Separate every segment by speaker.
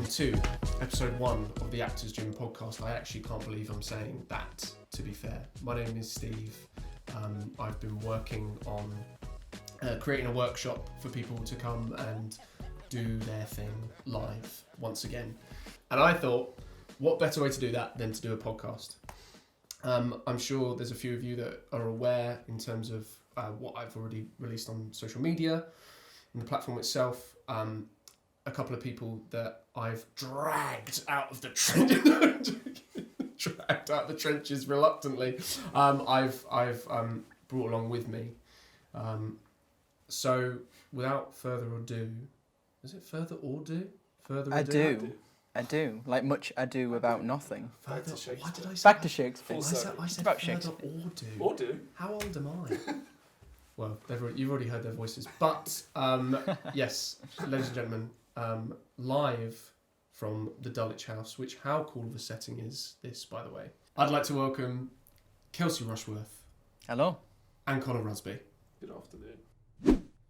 Speaker 1: to episode 1 of the Actors Gym podcast. I actually can't believe I'm saying that, to be fair. My name is Steve. I've been working on creating a workshop for people to come and do their thing live once again. And I thought, what better way to do that than to do a podcast? I'm sure there's a few of you that are aware in terms of what I've already released on social media and the platform itself. A couple of people that I've dragged out of the trenches reluctantly. I've brought along with me. So without further ado, is it further ado?
Speaker 2: I do. Like much ado about nothing.
Speaker 1: Why did I say
Speaker 2: Back to
Speaker 1: that?
Speaker 2: Shakespeare.
Speaker 1: I said
Speaker 2: about
Speaker 1: further
Speaker 2: Shakespeare.
Speaker 1: or do. How old am I? Well, you've already heard their voices. But, yes, ladies and gentlemen, live from the Dulwich House, which how cool of a setting is this, by the way. I'd like to welcome Kelsey Rushworth.
Speaker 2: Hello.
Speaker 1: And Connor Rusby.
Speaker 3: Good afternoon.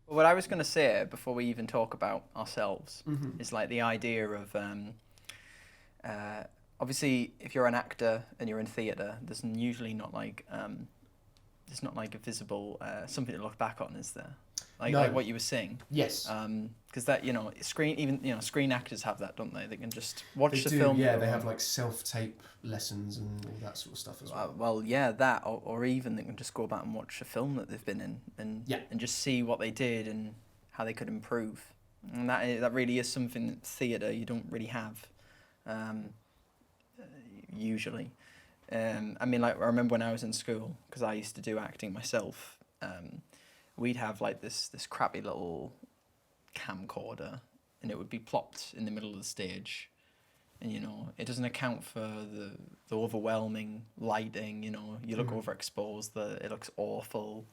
Speaker 2: What I was going to say before we even talk about ourselves is like the idea of obviously if you're an actor and you're in theatre, there's usually not like there's not like a visible something to look back on, is there? Like what you were saying.
Speaker 1: Yes.
Speaker 2: Because that screen actors have that, don't they? They can just watch the
Speaker 1: do,
Speaker 2: film.
Speaker 1: Yeah, they have like self-tape lessons and all that sort of stuff as well.
Speaker 2: Well, yeah, that or even they can just go back and watch a film that they've been in and just see what they did and how they could improve. And that really is something that theatre you don't really have usually. I mean, like I remember when I was in school, because I used to do acting myself. We'd have like this crappy little camcorder, and it would be plopped in the middle of the stage, and it doesn't account for the overwhelming lighting. You look overexposed, it looks awful.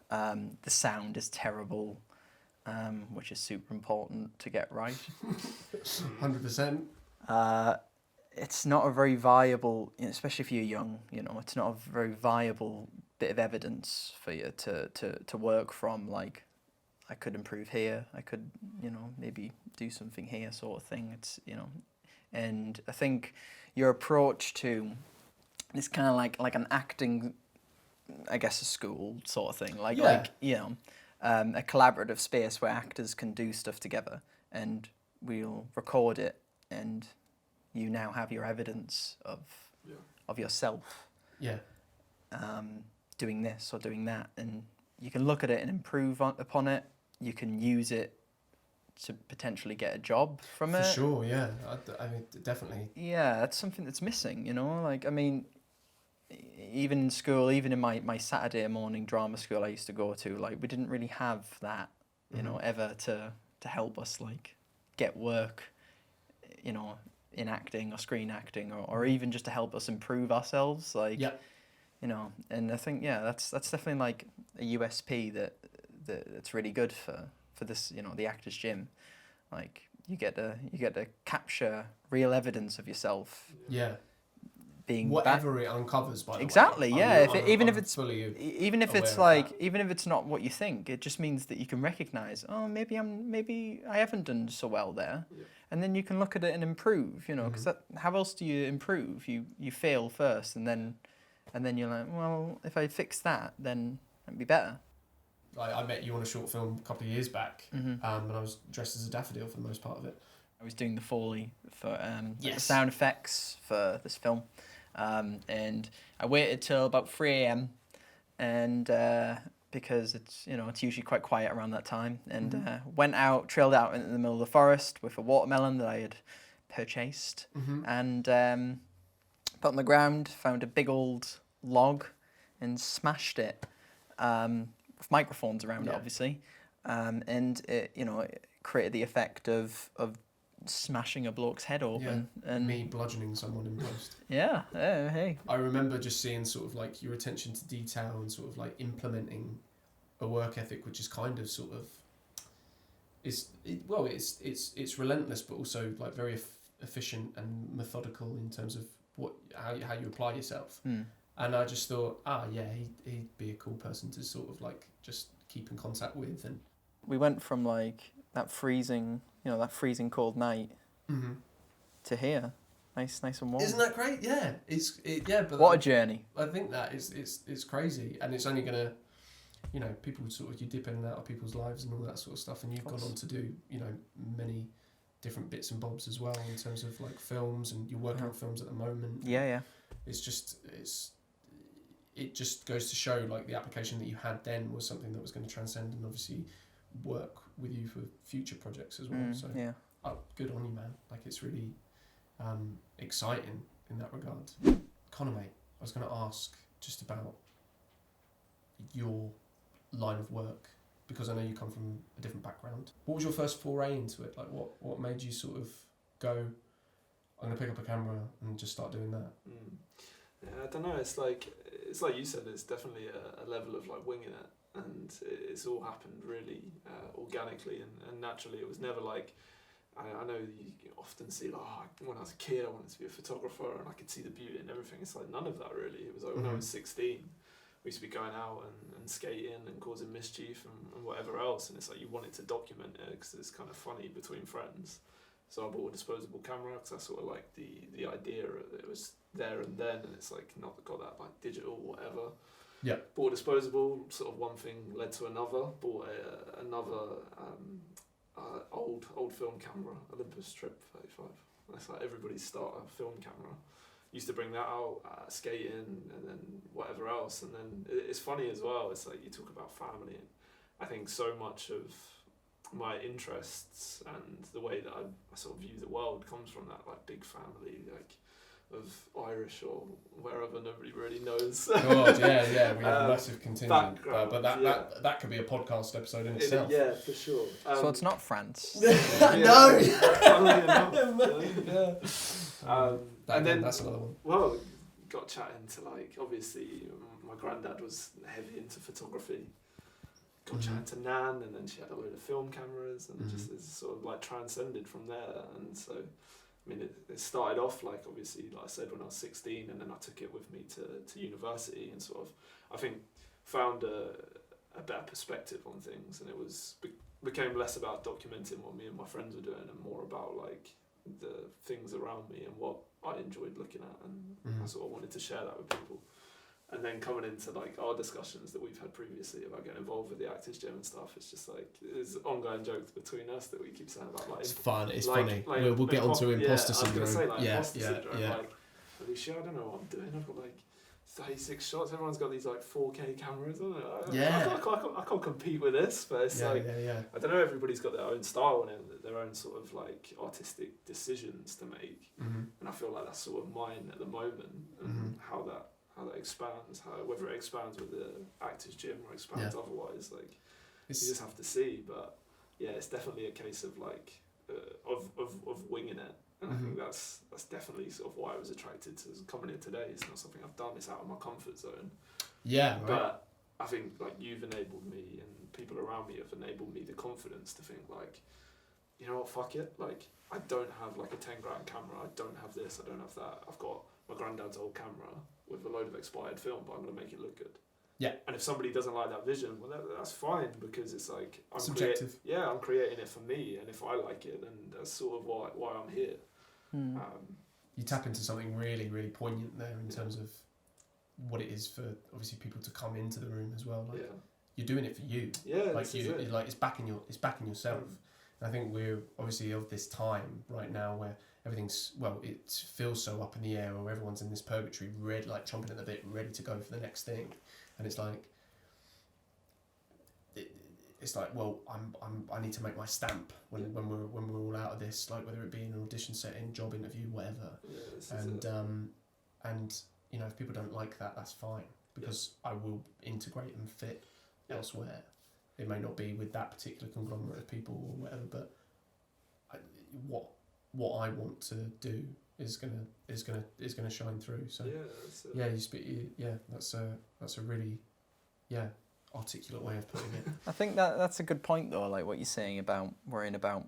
Speaker 2: The sound is terrible, which is super important to get right.
Speaker 1: 100%.
Speaker 2: It's not a very viable, especially if you're young. It's not a very viable bit of evidence for you to work from. Like, I could improve here. I could, maybe do something here, sort of thing. It's and I think your approach to it's kind of like an acting, I guess, a school sort of thing. A collaborative space where actors can do stuff together, and we'll record it, and you now have your evidence of yourself.
Speaker 1: Yeah.
Speaker 2: Doing this or doing that, and you can look at it and improve upon it. You can use it to potentially get a job from it.
Speaker 1: For sure, yeah. I mean, definitely.
Speaker 2: Yeah, that's something that's missing, Like, I mean, even in school, even in my Saturday morning drama school I used to go to, like, we didn't really have that, ever to help us, like, get work, in acting or screen acting, or even just to help us improve ourselves, like.
Speaker 1: Yeah.
Speaker 2: And I think that's definitely like a USP that's really good for this, the Actors Gym. Like you get to capture real evidence of yourself.
Speaker 1: Yeah.
Speaker 2: Being
Speaker 1: whatever it uncovers, by the way.
Speaker 2: Exactly. Yeah. Even if it's not what you think, it just means that you can recognize. Oh, maybe I haven't done so well there, and then you can look at it and improve. Because how else do you improve? You fail first, and then you're like, well, if I fix that, then it'd be better.
Speaker 1: I met you on a short film a couple of years back, and I was dressed as a daffodil for the most part of it.
Speaker 2: I was doing the Foley for the sound effects for this film, and I waited till about 3 a.m. and because it's usually quite quiet around that time, and trailed out into the middle of the forest with a watermelon that I had purchased, and put on the ground, found a big old log, and smashed it with microphones around it, obviously, and it it created the effect of smashing a bloke's head open, and
Speaker 1: me bludgeoning someone in post.
Speaker 2: Yeah, hey.
Speaker 1: I remember just seeing sort of like your attention to detail and sort of like implementing a work ethic, which is kind of sort of it's relentless, but also like very efficient and methodical in terms of how you apply yourself. And I just thought, he'd be a cool person to sort of like just keep in contact with. And
Speaker 2: we went from like that freezing cold night to hear. Nice and warm.
Speaker 1: Isn't that great? Yeah, but
Speaker 2: what a journey.
Speaker 1: I think that it's crazy, and it's only gonna, people sort of, you dip in and out of people's lives and all that sort of stuff, and you've gone on to do, many different bits and bobs as well in terms of like films, and you're working on films at the moment.
Speaker 2: Yeah.
Speaker 1: It just goes to show like the application that you had then was something that was going to transcend and obviously work with you for future projects as well. Good on you, man. Like, it's really exciting in that regard. Connor, mate, I was going to ask just about your line of work, because I know you come from a different background. What was your first foray into it? Like, what made you sort of go, I'm going to pick up a camera and just start doing that?
Speaker 3: Yeah, I don't know. It's like you said. It's definitely a level of like winging it, and it's all happened really organically and naturally. It was never like, I know you often see like, when I was a kid I wanted to be a photographer and I could see the beauty and everything. It's like none of that really. It was like when I was 16, we used to be going out and skating and causing mischief and whatever else, and it's like you wanted to document it because it's kind of funny between friends. So I bought a disposable camera because I sort of like the idea that it was there and then, and it's like not got that like digital whatever.
Speaker 1: Yeah.
Speaker 3: Bought a disposable, sort of one thing led to another. Bought another old film camera, Olympus Trip 35. That's like everybody's starter film camera. Used to bring that out, skating and then whatever else. And then it's funny as well. It's like you talk about family. And I think so much of my interests and the way that I sort of view the world comes from that like big family, like of Irish or wherever nobody really knows.
Speaker 1: God, yeah, we have a massive contingent, but that could be a podcast episode in itself.
Speaker 3: Yeah, for sure.
Speaker 2: So it's not France.
Speaker 1: No.
Speaker 3: And then
Speaker 1: that's another one.
Speaker 3: Well, got chatting to like, obviously my granddad was heavy into photography. Got chatting to Nan, and then she had a load of film cameras, and just it's sort of like transcended from there. And so, I mean, it started off like, obviously, like I said, when I was 16, and then I took it with me to university, and sort of, I think, found a better perspective on things, and it became less about documenting what me and my friends were doing, and more about like the things around me and what I enjoyed looking at, and I sort of wanted to share that with people. And then coming into like our discussions that we've had previously about getting involved with the Actors Gym and stuff, it's just like there's ongoing jokes between us that we keep saying about like,
Speaker 1: it's fun, it's
Speaker 3: like,
Speaker 1: funny.
Speaker 3: Like,
Speaker 1: we'll get onto imposter syndrome.
Speaker 3: I was gonna say like imposter syndrome.
Speaker 1: Yeah.
Speaker 3: Like, are you sure? I don't know what I'm doing. I've got like 36 shots. Everyone's got these like 4K cameras. I can't compete with this. But it's I don't know. Everybody's got their own style and their own sort of like artistic decisions to make. And I feel like that's sort of mine at the moment, and how that expands, whether it expands with the Actors Gym or expands otherwise, like you just have to see. But yeah, it's definitely a case of like of winging it, and I think that's definitely sort of why I was attracted to coming in today. It's not something I've done, it's out of my comfort zone.
Speaker 1: Yeah, right.
Speaker 3: But I think like you've enabled me, and people around me have enabled me the confidence to think like, you know what, fuck it, like I don't have like a 10 grand camera, I don't have this, I don't have that, I've got my granddad's old camera with a load of expired film, but I'm going to make it look good. Yeah. And if somebody doesn't like that vision, well, that's fine, because it's like I'm
Speaker 1: subjective.
Speaker 3: I'm creating it for me, and if I like it, then that's sort of why I'm here.
Speaker 1: You tap into something really, really poignant there in terms of what it is for obviously people to come into the room as well. Like you're doing it for you.
Speaker 3: Yeah.
Speaker 1: Like it's backing yourself. And I think we're obviously of this time right now where everything's, it feels so up in the air, or everyone's in this purgatory, like chomping at the bit, ready to go for the next thing. And it's like, I need to make my stamp when we're all out of this, like whether it be an audition setting, job interview, whatever. And you know, if people don't like that, that's fine, because I will integrate and fit elsewhere. It may not be with that particular conglomerate of people or whatever, but what I want to do is gonna shine through. So that's a really articulate way of putting it.
Speaker 2: I think that's a good point though, like what you're saying about worrying about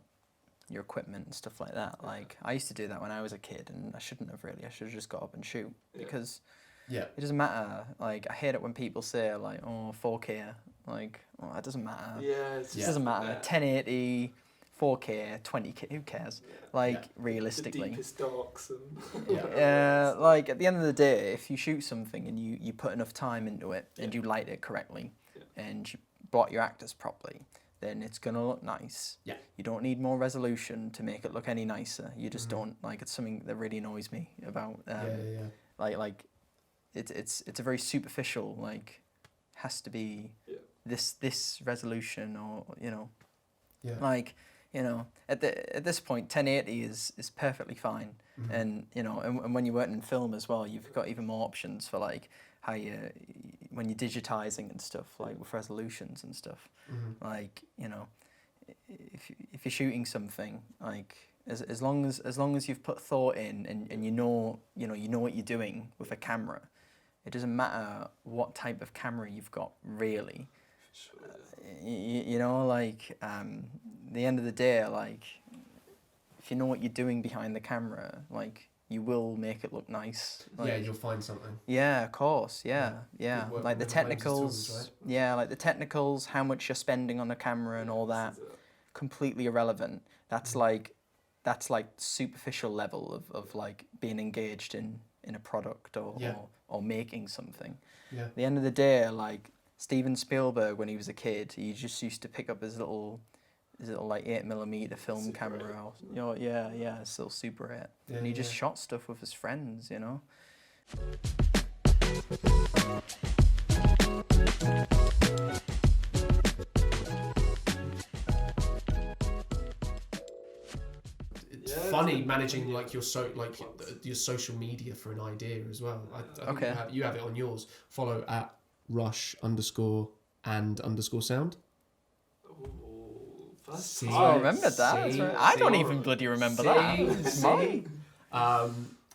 Speaker 2: your equipment and stuff like that. Like I used to do that when I was a kid, and I shouldn't have really. I should have just got up and shoot, because it doesn't matter. Like I hate it when people say like, oh, 4K, like, oh, it doesn't matter. It doesn't matter. 1080, 4K, 20K, who cares? Like, realistically.
Speaker 3: The deepest darks and...
Speaker 2: Like, at the end of the day, if you shoot something and you put enough time into it and you light it correctly and you blot your actors properly, then it's going to look nice.
Speaker 1: Yeah.
Speaker 2: You don't need more resolution to make it look any nicer. You just don't. Like, it's something that really annoys me about... Like, it's a very superficial, like, has to be this resolution or, you know...
Speaker 1: Yeah.
Speaker 2: Like, you know, at this point, 1080 is perfectly fine, and you know, and when you're working in film as well, you've got even more options for like how when you're digitizing and stuff, like with resolutions and stuff. Like, you know, if you're shooting something, like as long as you've put thought in and you know what you're doing with a camera, it doesn't matter what type of camera you've got really.
Speaker 3: Sure.
Speaker 2: You know, like, the end of the day, like, if you know what you're doing behind the camera, like, you will make it look nice. Like,
Speaker 1: yeah, you'll find something.
Speaker 2: Yeah, of course, yeah. Like the
Speaker 1: with
Speaker 2: technicals,
Speaker 1: tools, right?
Speaker 2: yeah, like the technicals, how much you're spending on a camera and all that, completely irrelevant. That's like superficial level of like being engaged in a product or making something.
Speaker 1: Yeah.
Speaker 2: At the end of the day, like, Steven Spielberg, when he was a kid, he just used to pick up his little like 8mm film
Speaker 3: Super
Speaker 2: camera.
Speaker 3: 8.
Speaker 2: Or, you know, yeah, his little Super 8. And he just shot stuff with his friends, you know.
Speaker 1: It's funny managing like your your social media for an idea as well. I think you have it on yours. Follow at rush_and_sound.
Speaker 3: See,
Speaker 2: I remember that. I don't even bloody remember that. It's mine.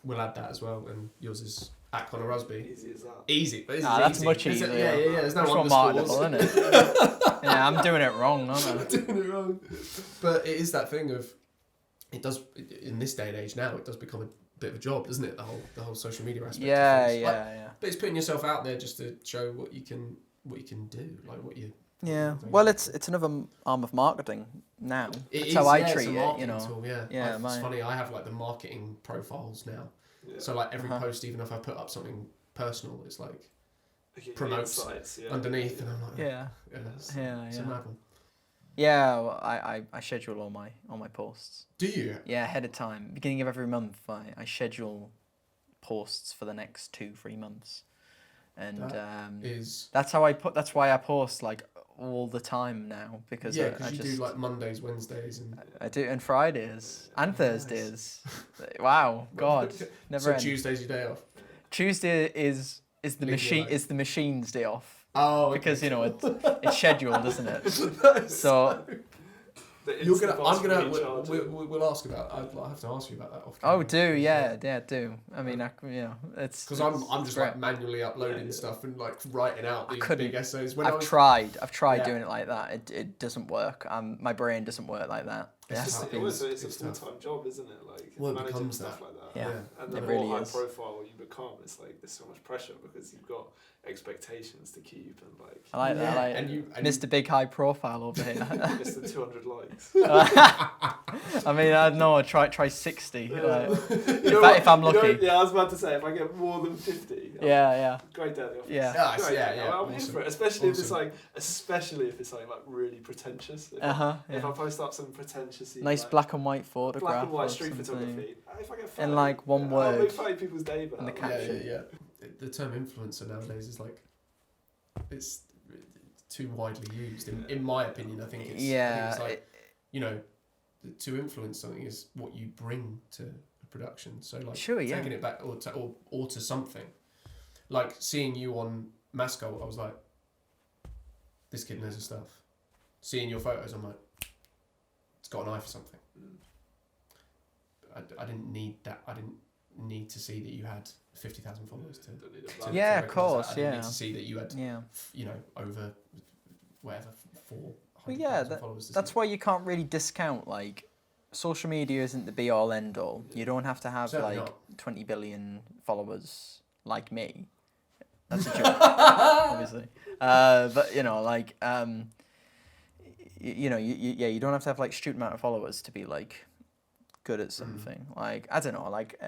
Speaker 1: We'll add that as well, and yours is at Connor Rusby.
Speaker 3: Easy as that.
Speaker 1: Easy, but
Speaker 2: that's
Speaker 1: easy.
Speaker 2: much easier.
Speaker 1: Yeah. There's no
Speaker 2: much more marketable,
Speaker 1: underscores.
Speaker 2: isn't it? Yeah, I'm doing it wrong, aren't I?
Speaker 1: I'm doing it wrong. But it is that thing of, it does in this day and age now. It does become a bit of a job, doesn't it? The whole social media aspect.
Speaker 2: Yeah,
Speaker 1: of things.
Speaker 2: yeah.
Speaker 1: But it's putting yourself out there just to show what you can do, like what you.
Speaker 2: Yeah, well, it's another arm of marketing now. That's how I treat it, you know.
Speaker 1: Tool, it's funny. I have like the marketing profiles now. Yeah. So like every post, even if I put up something personal, it's like promotes underneath, and I'm like, it's a mad one.
Speaker 2: Yeah, well, I schedule all my posts.
Speaker 1: Do you?
Speaker 2: Yeah, ahead of time. Beginning of every month, I schedule posts for the next 2-3 months, and that's why I post like all the time now, because I
Speaker 1: you
Speaker 2: just
Speaker 1: do like Mondays, Wednesdays, and
Speaker 2: I do, and Fridays and Thursdays. Wow, God, never.
Speaker 1: So
Speaker 2: end.
Speaker 1: Tuesday's your day off.
Speaker 2: Tuesday is the machine's day off.
Speaker 1: Oh, okay.
Speaker 2: Because you know it's scheduled, isn't it? So
Speaker 1: we'll ask about. I'll have to ask you about that often.
Speaker 2: Oh, do. I mean, it's
Speaker 1: because I'm just like manually uploading stuff and like writing out these big essays.
Speaker 2: I've tried doing it like that. It doesn't work. My brain doesn't work like that.
Speaker 3: It's a full-time job, isn't it? Like managing stuff like that.
Speaker 2: Yeah.
Speaker 3: And the more high profile you become, it's like there's so much pressure because you've got expectations to keep and like.
Speaker 2: I like that. I like Mr. Big High Profile over here.
Speaker 3: Mr. 200 likes.
Speaker 2: I mean, I don't know. Try 60. If I'm lucky.
Speaker 3: I was about to say if I get more than 50. Great day at the office.
Speaker 1: Yeah.
Speaker 3: I'm in for it, especially if it's like really pretentious. If I post up some pretentious,
Speaker 2: nice like, black and white photograph.
Speaker 3: Black and white street photography. If I get 30,
Speaker 2: in like one word.
Speaker 3: I'll make 5 people's day.
Speaker 2: In the caption.
Speaker 1: Yeah. The term influencer nowadays is like, it's too widely used. In my opinion, I think it's like, you know, to influence something is what you bring to a production. So like taking it back or to something. Like seeing you on Mascot, I was like, this kid knows his stuff. Seeing your photos, I'm like, it's got an eye for something. I didn't need that. I didn't need to see that you had 50,000 followers to
Speaker 2: of course,
Speaker 1: I didn't need to see that you had, you know, over whatever 400,000 followers.
Speaker 2: That's why you can't really discount like social media isn't the be all end all. You don't have to have
Speaker 1: Certainly
Speaker 2: like
Speaker 1: not.
Speaker 2: 20 billion followers like me. That's a joke, obviously. But you know, like you know, you don't have to have like stupid amount of followers to be like good at something. Like, I don't know, like,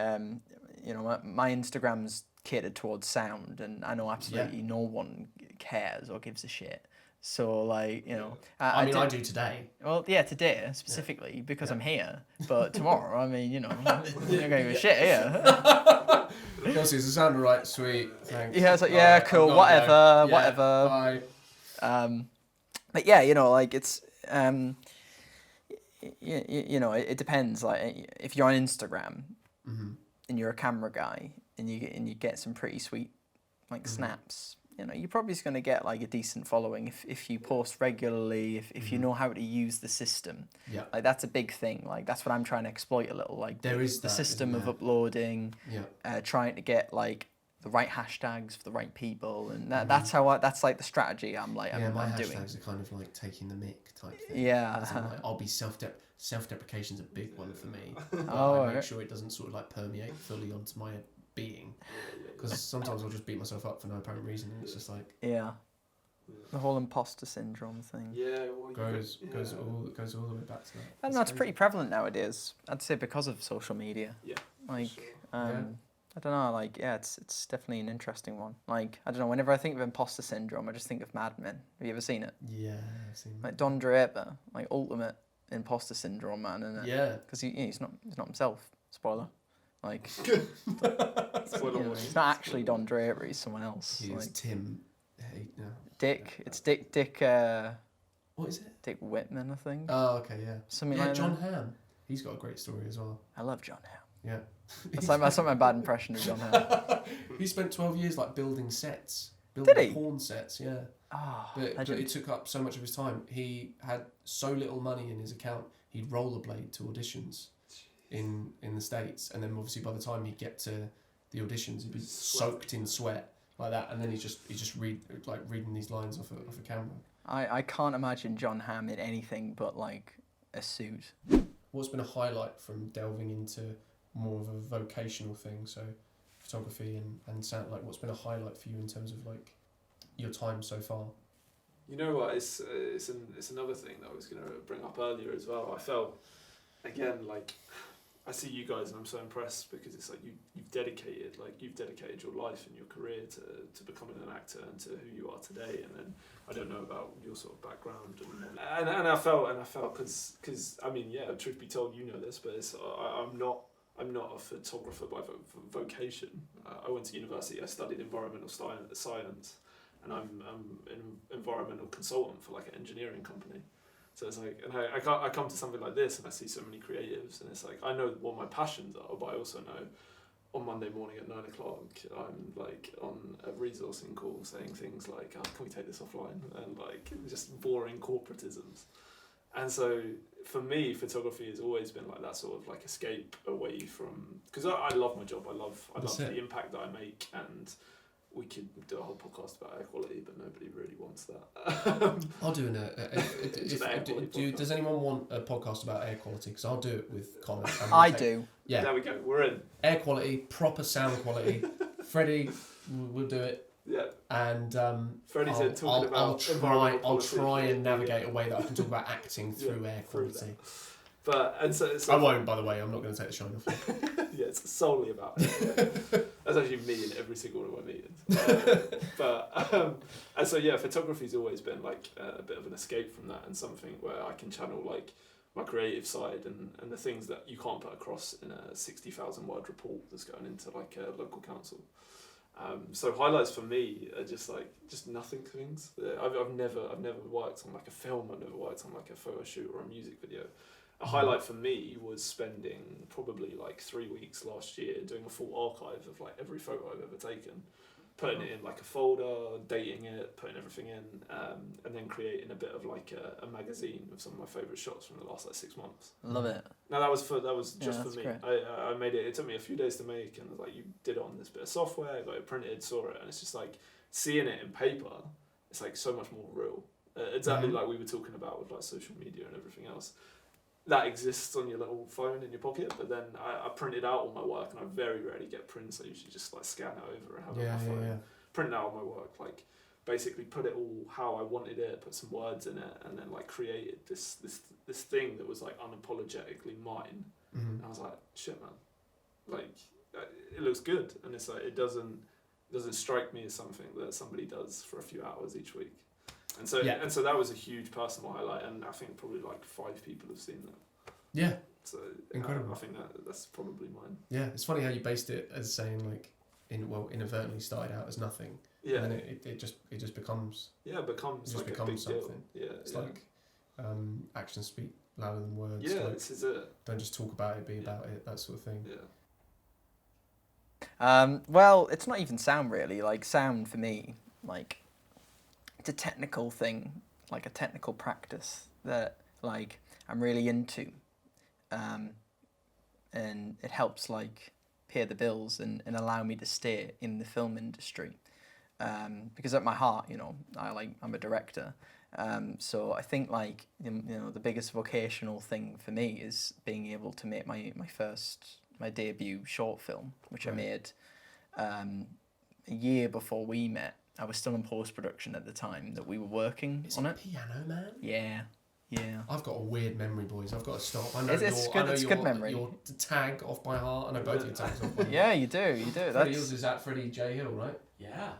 Speaker 2: you know, my Instagram's catered towards sound, and I know absolutely no one cares or gives a shit. So, like, you know,
Speaker 1: I mean, I do today.
Speaker 2: Well, yeah, today specifically because I'm here. But tomorrow, I mean, you know, I'm not gonna give a shit here.
Speaker 1: Kelsey, does it sound alright? Sweet, thanks.
Speaker 2: Yeah, it's like, yeah,
Speaker 1: Alright,
Speaker 2: cool,
Speaker 1: I'm
Speaker 2: whatever,
Speaker 1: gonna go.
Speaker 2: whatever.
Speaker 1: Bye.
Speaker 2: But yeah, you know, like it's you know, it depends. Like, if you're on Instagram and you're a camera guy and you get some pretty sweet like snaps, you know, you're probably just gonna get like a decent following if you post regularly, if you know how to use the system.
Speaker 1: Yeah.
Speaker 2: Like, that's a big thing. Like, that's what I'm trying to exploit a little. Like,
Speaker 1: There is
Speaker 2: the
Speaker 1: that,
Speaker 2: system
Speaker 1: isn't
Speaker 2: of
Speaker 1: there?
Speaker 2: uploading, trying to get like the right hashtags for the right people, and that's like the strategy I'm
Speaker 1: My
Speaker 2: doing.
Speaker 1: hashtags are kind of like taking the mick type thing.
Speaker 2: Yeah.
Speaker 1: As in, like, I'll be self-deprecation's a big one for me. But
Speaker 2: Oh,
Speaker 1: I make
Speaker 2: right.
Speaker 1: sure it doesn't sort of like permeate fully onto my being, because sometimes I'll just beat myself up for no apparent reason, and it's just like
Speaker 2: Yeah. The whole imposter syndrome thing.
Speaker 3: Yeah, well,
Speaker 1: goes all the way back to that.
Speaker 2: I don't know, it's pretty prevalent nowadays. I'd say because of social media.
Speaker 3: Yeah.
Speaker 2: Like,
Speaker 3: sure.
Speaker 2: I don't know, like, yeah, it's definitely an interesting one. Like, I don't know, whenever I think of imposter syndrome, I just think of Mad Men. Have you ever seen it?
Speaker 1: Yeah, I've seen
Speaker 2: Like, Don Draper, like, ultimate imposter syndrome man, isn't it?
Speaker 1: Yeah.
Speaker 2: Because he's not himself. Spoiler. Like,
Speaker 3: Spoiler
Speaker 2: you know,
Speaker 3: warning.
Speaker 2: he's not actually Don Draper. He's someone else.
Speaker 1: He's
Speaker 2: Like
Speaker 1: Tim. Hey, no.
Speaker 2: Dick. It's Dick.
Speaker 1: What is it?
Speaker 2: Dick Whitman, I think.
Speaker 1: Oh, okay, yeah.
Speaker 2: Something
Speaker 1: Yeah,
Speaker 2: like
Speaker 1: John
Speaker 2: that.
Speaker 1: Hamm. He's got a great story as well.
Speaker 2: I love John Hamm.
Speaker 1: Yeah.
Speaker 2: That's like my bad impression of John Hamm.
Speaker 1: He spent 12 years like building sets.
Speaker 2: Did
Speaker 1: Building
Speaker 2: he?
Speaker 1: porn sets, yeah.
Speaker 2: Oh,
Speaker 1: But
Speaker 2: legend.
Speaker 1: it took up so much of his time. He had so little money in his account, he'd rollerblade to auditions in the States. And then obviously by the time he'd get to the auditions, he'd be soaked in sweat like that. And then he's just reading these lines off a camera.
Speaker 2: I can't imagine John Hamm in anything but like a suit.
Speaker 1: What's been a highlight from delving into more of a vocational thing, so photography and sound, like what's been a highlight for you in terms of like your time so far?
Speaker 3: You know what? It's another thing that I was going to bring up earlier as well. I felt, again, like, I see you guys and I'm so impressed because it's like you've dedicated your life and your career to becoming an actor and to who you are today. And then I don't know about your sort of background and I felt because I mean, yeah, truth be told, you know this, but I'm not a photographer by vocation. I went to university. I studied environmental science, and I'm an environmental consultant for like an engineering company. So it's like, and I come to something like this, and I see so many creatives, and it's like I know what my passions are, but I also know on Monday morning at 9 o'clock, I'm like on a resourcing call saying things like, "Oh, can we take this offline?" and like just boring corporatisms. And so for me, photography has always been like that sort of like escape away from, because I love my job. I love the impact that I make, and we could do a whole podcast about air quality, but nobody really wants that.
Speaker 1: I'll do does anyone want a podcast about air quality? Because I'll do it with Connor.
Speaker 2: I do.
Speaker 1: Yeah.
Speaker 3: There we go. We're in.
Speaker 1: Air quality, proper sound quality. Freddie will do it.
Speaker 3: Yeah.
Speaker 1: And
Speaker 3: Freddie said talking about environmental
Speaker 1: I'll
Speaker 3: policy.
Speaker 1: try and navigate a way that I can talk about acting through air quality.
Speaker 3: But and so
Speaker 1: I won't, by the way. I'm not going to take the shine off.
Speaker 3: Yeah, it's solely about it. That's actually me in every single one of my meetings. And so yeah, photography's always been like a bit of an escape from that, and something where I can channel like my creative side and the things that you can't put across in a 60,000 word report that's going into like a local council. So highlights for me are just nothing things. I've never worked on like a film. I've never worked on like a photo shoot or a music video. A highlight for me was spending probably like 3 weeks last year doing a full archive of like every photo I've ever taken, putting it in like a folder, dating it, putting everything in, and then creating a bit of like a magazine of some of my favourite shots from the last like 6 months.
Speaker 2: Love it.
Speaker 3: Now that was just for me.
Speaker 2: Great.
Speaker 3: I made it. It took me a few days to make, and like you did it on this bit of software. I got it printed, saw it, and it's just like seeing it in paper. It's like so much more real. Exactly like we were talking about with like social media and everything else. That exists on your little phone in your pocket, but then I printed out all my work, and I very rarely get prints. I usually just like scan it over and have it on my phone. Print out all my work, like basically put it all how I wanted it, put some words in it, and then like created this thing that was like unapologetically mine. And I was like, shit, man, like it looks good, and it's like it doesn't strike me as something that somebody does for a few hours each week. And so that was a huge personal highlight, and I think probably like 5 people have seen that.
Speaker 1: Yeah.
Speaker 3: So
Speaker 1: incredible.
Speaker 3: I think that's probably mine.
Speaker 1: Yeah, it's funny how you based it as saying like inadvertently started out as nothing.
Speaker 3: Yeah.
Speaker 1: And then it just becomes.
Speaker 3: Yeah, it becomes like
Speaker 1: becomes
Speaker 3: a big
Speaker 1: something.
Speaker 3: deal. Yeah.
Speaker 1: It's like actions speak louder than words.
Speaker 3: Yeah,
Speaker 1: like,
Speaker 3: this is it.
Speaker 1: Don't just talk about it, be about it, that sort of thing.
Speaker 3: Yeah.
Speaker 2: Well, it's not even sound really. Like sound for me, like it's a technical thing, like a technical practice that like I'm really into, and it helps like pay the bills and allow me to stay in the film industry, because at my heart, you know, I'm a director. So I think like you know the biggest vocational thing for me is being able to make my debut short film, which I made a year before we met. I was still in post-production at the time that we were working on it.
Speaker 1: Piano Man?
Speaker 2: Yeah.
Speaker 1: I've got a weird memory, boys. I've got to stop. I know
Speaker 2: it's good memory.
Speaker 1: Your tag off by heart. I know both your tags off by heart.
Speaker 2: Yeah, you do.
Speaker 1: Freddie, yours is at Freddie J. Hill, right?
Speaker 3: Yeah.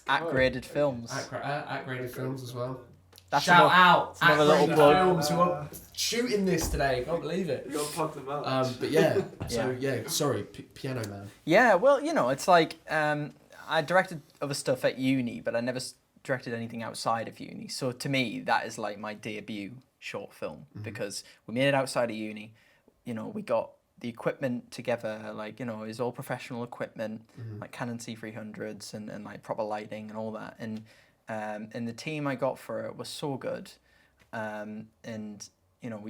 Speaker 2: At Graded Films.
Speaker 1: At Graded Films as well.
Speaker 2: That's
Speaker 1: Shout out
Speaker 2: another
Speaker 1: at
Speaker 2: little
Speaker 1: Graded
Speaker 2: plug.
Speaker 1: Films who are shooting this today. Can't believe it.
Speaker 3: You got to plug them out.
Speaker 1: But yeah. So yeah, sorry, Piano Man.
Speaker 2: Yeah, well, you know, it's like I directed other stuff at uni, but I never directed anything outside of uni. So to me, that is like my debut short film because we made it outside of uni. You know, we got the equipment together, like, you know, it was all professional equipment, like Canon C300s and like proper lighting and all that. And the team I got for it was so good. And, you know,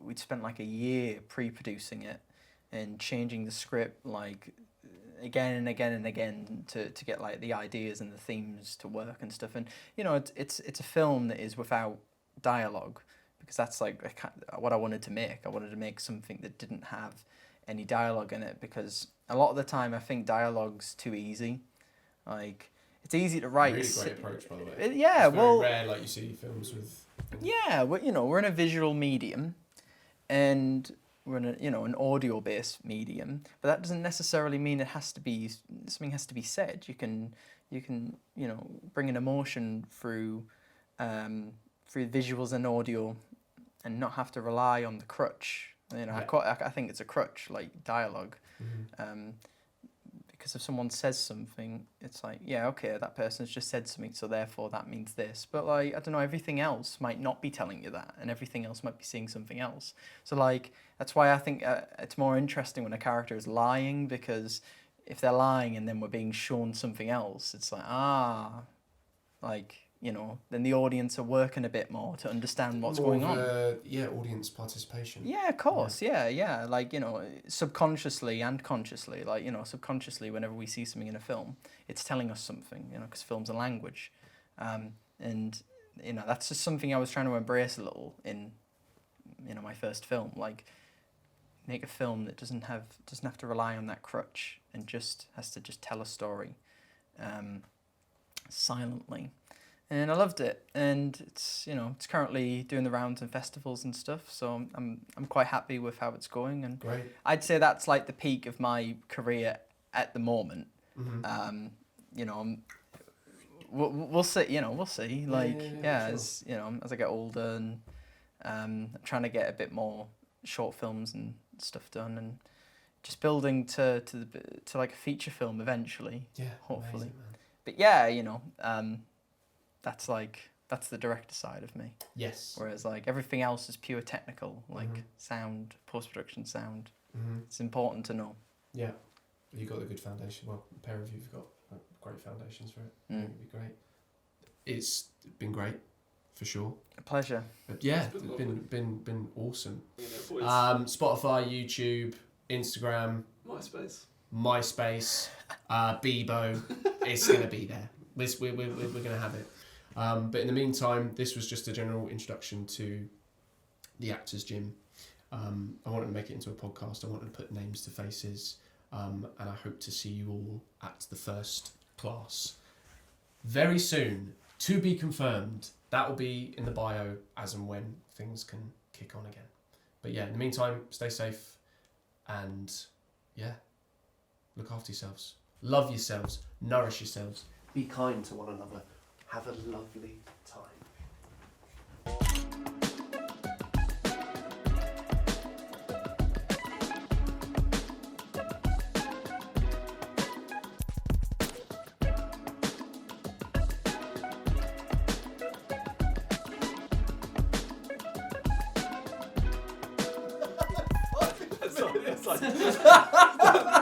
Speaker 2: we'd spent like a year pre-producing it and changing the script like again and again and again to get like the ideas and the themes to work and stuff. And, you know, it's a film that is without dialogue, because that's like what I wanted to make. I wanted to make something that didn't have any dialogue in it, because a lot of the time I think dialogue's too easy. Like, it's easy to write.
Speaker 1: Really great approach, by the way.
Speaker 2: Yeah,
Speaker 1: it's very rare, like you see films with.
Speaker 2: Yeah, well, you know, we're in a visual medium, and we're in an audio-based medium, but that doesn't necessarily mean something has to be said. You can you know, bring an emotion through visuals and audio, and not have to rely on the crutch. You know, I think it's a crutch, like dialogue, because if someone says something, it's like, yeah, okay, that person's just said something, so therefore that means this. But like, I don't know, everything else might not be telling you that, and everything else might be seeing something else. So like, that's why I think it's more interesting when a character is lying, because if they're lying and then we're being shown something else, it's like, like, you know, then the audience are working a bit more to understand what's going on.
Speaker 1: Audience participation.
Speaker 2: Yeah, of course. Yeah. Like, you know, subconsciously and consciously, like, you know, subconsciously, whenever we see something in a film, it's telling us something, you know, because film's a language. And, you know, that's just something I was trying to embrace a little in, you know, my first film. Like, make a film that doesn't have to rely on that crutch, and just has to just tell a story silently. And I loved it, and it's, you know, it's currently doing the rounds in festivals and stuff, so I'm quite happy with how it's going. And
Speaker 1: great.
Speaker 2: I'd say that's like the peak of my career at the moment. You know, we'll see. You know, we'll see. Like, sure. As you know, as I get older, and I'm trying to get a bit more short films and stuff done, and just building to like a feature film eventually. Yeah, hopefully. Amazing, man. But yeah, you know, that's the director side of me.
Speaker 1: Yes.
Speaker 2: Whereas like everything else is pure technical, like sound, post-production sound. It's important to know.
Speaker 1: Yeah. You got a good foundation. Well, a pair of you've got great foundations for it. It'd be great. It's been great, for sure.
Speaker 2: A pleasure.
Speaker 1: But yeah, it's been awesome. Spotify, YouTube, Instagram, MySpace, Bebo. It's gonna be there. We're gonna have it. But in the meantime, this was just a general introduction to the Actors Gym. I wanted to make it into a podcast. I wanted to put names to faces. And I hope to see you all at the first class very soon, to be confirmed. That will be in the bio as and when things can kick on again. But yeah, in the meantime, stay safe and yeah, look after yourselves. Love yourselves. Nourish yourselves. Be kind to one another. Have a lovely time.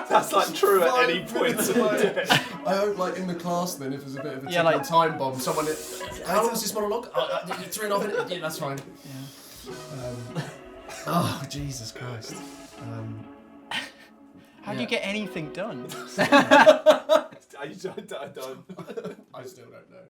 Speaker 3: That's like true at any point.
Speaker 1: I hope, like in the class, then if there's a bit of a
Speaker 2: like
Speaker 1: time bomb, someone. How long is this monologue? 3.5 minutes. Yeah, that's fine.
Speaker 2: Yeah.
Speaker 1: Oh, Jesus Christ.
Speaker 2: How do you get anything done?
Speaker 3: I don't.
Speaker 1: I still don't know.